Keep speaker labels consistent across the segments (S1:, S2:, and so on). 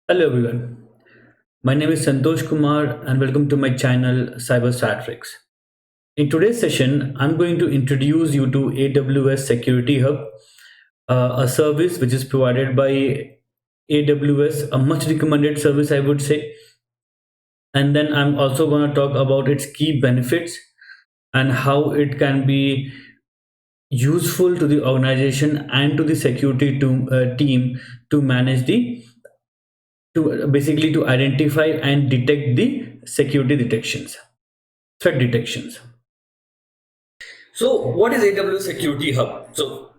S1: Hello everyone, my name is Santosh Kumar and welcome to my channel CyberStatrix. In today's session, I'm going to introduce you to AWS Security Hub, a service which is provided by AWS, a much recommended service, I would say. And then I'm also going to talk about its key benefits and how it can be useful to the organization and to the security team to manage the to basically to identify and detect the security detections, threat detections. So, what is AWS Security Hub? So,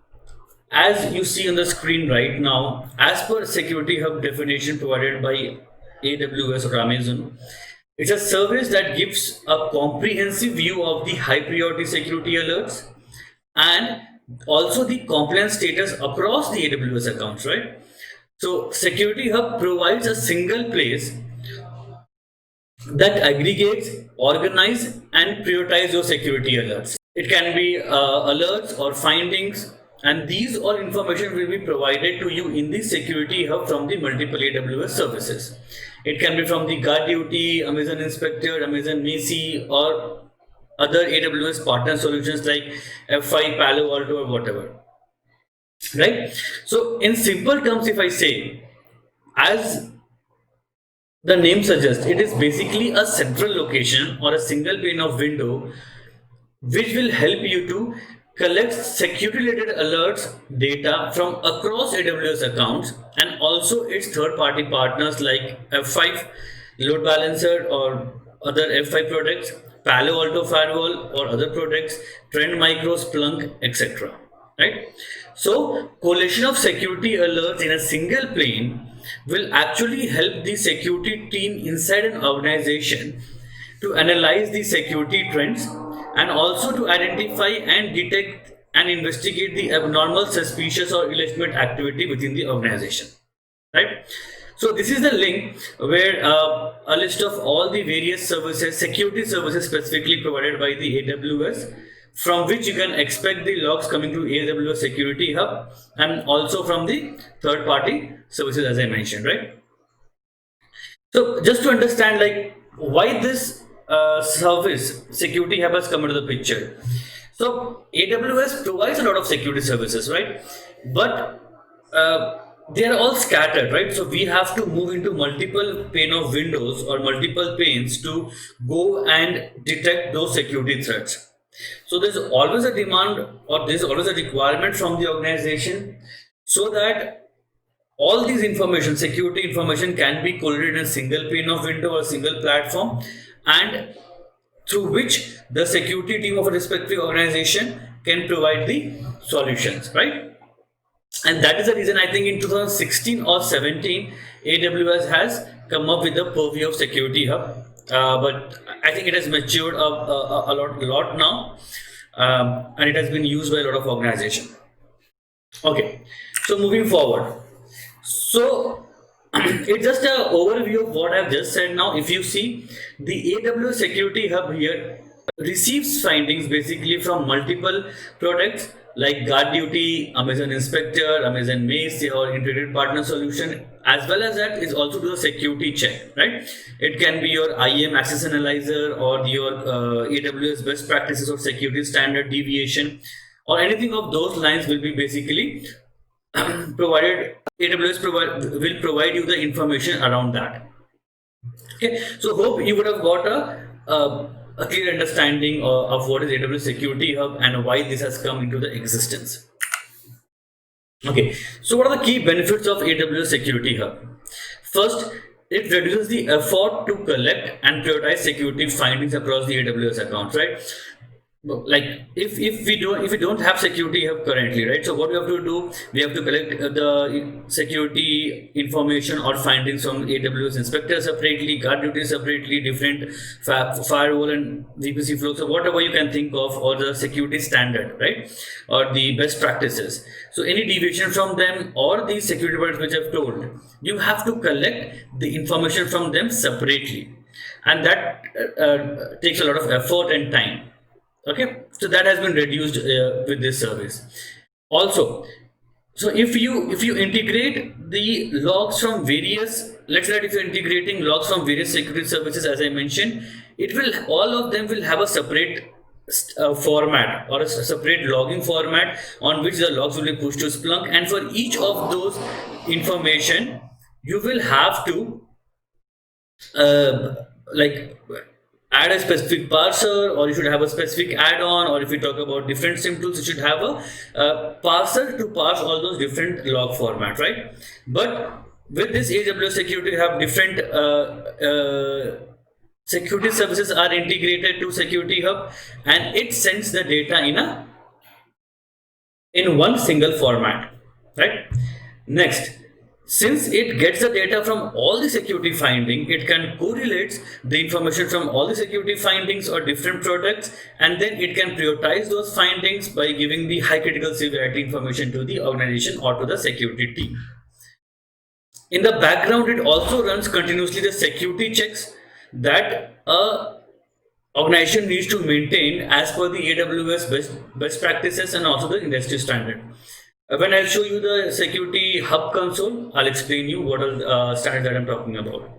S1: as you see on the screen right now, as per Security Hub definition provided by AWS or Amazon, it's a service that gives a comprehensive view of the high priority security alerts and also the compliance status across the AWS accounts, right? So, Security Hub provides a single place that aggregates, organize, and prioritize your security alerts. It can be alerts or findings, and these all information will be provided to you in the security hub from the multiple AWS services. It can be from the GuardDuty, Amazon Inspector, Amazon Macie, or other AWS partner solutions like F5, Palo Alto, or whatever. Right? So, in simple terms, if I say, as the name suggests, it is basically a central location or a single pane of window which will help you to collect security related alerts data from across AWS accounts and also its third party partners like F5 load balancer or other F5 products, Palo Alto firewall or other products, Trend Micro, Splunk, etc. Right? So, collation of security alerts in a single plane will actually help the security team inside an organization to analyze the security trends and also to identify and detect and investigate the abnormal, suspicious, or illegitimate activity within the organization. Right? So, this is the link where a list of all the various services, security services specifically provided by the AWS, from which you can expect the logs coming to AWS Security Hub and also from the third party services, as I mentioned, right? So just to understand, like why this service security hub has come into the picture. So AWS provides a lot of security services, right? But they are all scattered, right? So we have to move into multiple pane of windows or multiple panes to go and detect those security threats. So there's always a demand or there's always a requirement from the organization so that all these information, security information, can be collated in a single pane of window or single platform, and through which the security team of a respective organization can provide the solutions, right? And that is the reason I think in 2016 or 17, AWS has come up with the purview of security hub. But I think it has matured a lot now, and it has been used by a lot of organizations. Okay, so moving forward. So it's just an overview of what I've just said. Now, if you see the AWS Security Hub here receives findings basically from multiple products like GuardDuty, Amazon Inspector, Amazon Mace, or integrated partner solution, as well as that is also do a security check, right? It can be your IAM access analyzer or your AWS best practices or security standard deviation or anything of those lines will be basically provided. AWS will provide you the information around that. Okay, so hope you would have got a clear understanding of what is AWS Security Hub and why this has come into the existence. Okay, so what are the key benefits of AWS Security Hub? First, it reduces the effort to collect and prioritize security findings across the AWS accounts, right? Like if we don't have security hub currently, right? So what we have to do, we have to collect the security information or findings from AWS Inspector separately, GuardDuty separately, different firewall and VPC flow, so whatever you can think of, or the security standard, right, or the best practices. So any deviation from them or the security products which I've told, you have to collect the information from them separately, and that takes a lot of effort and time. Okay, so that has been reduced with this service. Also, So if you integrate the logs from various, let's say that if you're integrating logs from various security services, as I mentioned, it will, all of them will have a separate format or a separate logging format on which the logs will be pushed to Splunk, and for each of those information you will have to like add a specific parser, or you should have a specific add-on, or if we talk about different SIM tools, you should have a parser to parse all those different log formats, right? But with this AWS security, you have different security services are integrated to Security Hub, and it sends the data in one single format, right? Next, since it gets the data from all the security finding, it can correlate the information from all the security findings or different products, and then it can prioritize those findings by giving the high critical severity information to the organization or to the security team. In the background, it also runs continuously the security checks that a organization needs to maintain as per the AWS best practices and also the industry standard. When I'll show you the Security Hub console, I'll explain you what are the standards that I'm talking about.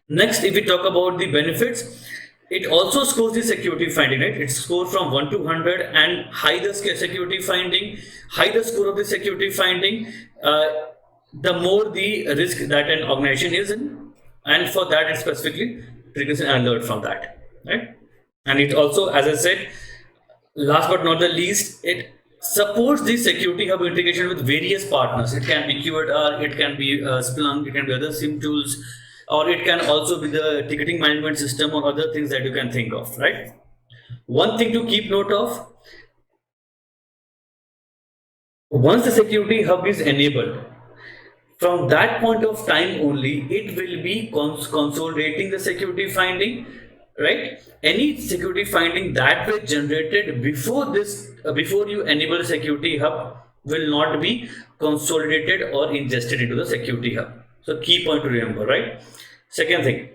S1: Next, if we talk about the benefits, it also scores the security finding, right? It scores from 1 to 100, and high the security finding, high the score of the security finding, the more the risk that an organization is in, and for that it specifically triggers an alert from that, right? And it also, as I said, last but not the least, it supports the Security Hub integration with various partners. It can be QRadar, it can be Splunk, it can be other SIM tools, or it can also be the ticketing management system or other things that you can think of, right? One thing to keep note of, once the Security Hub is enabled, from that point of time only, it will be consolidating the security finding, right? Any security finding that was generated before this, before you enable the Security Hub, will not be consolidated or ingested into the Security Hub. So key point to remember, right? Second thing,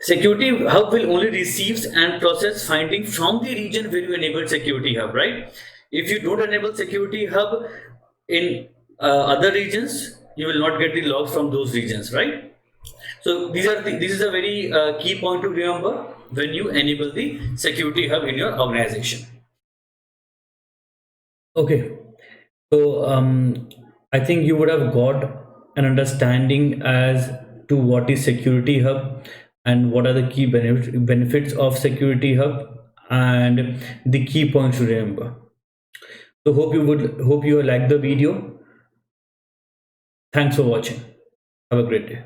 S1: Security Hub will only receive and process finding from the region where you enable Security Hub, right? If you don't enable Security Hub in other regions, you will not get the logs from those regions, right? So this is a very key point to remember when you enable the Security Hub in your organization. Okay, so I think you would have got an understanding as to what is Security Hub and what are the key benefits of Security Hub and the key points to remember. So hope you like the video. Thanks for watching. Have a great day.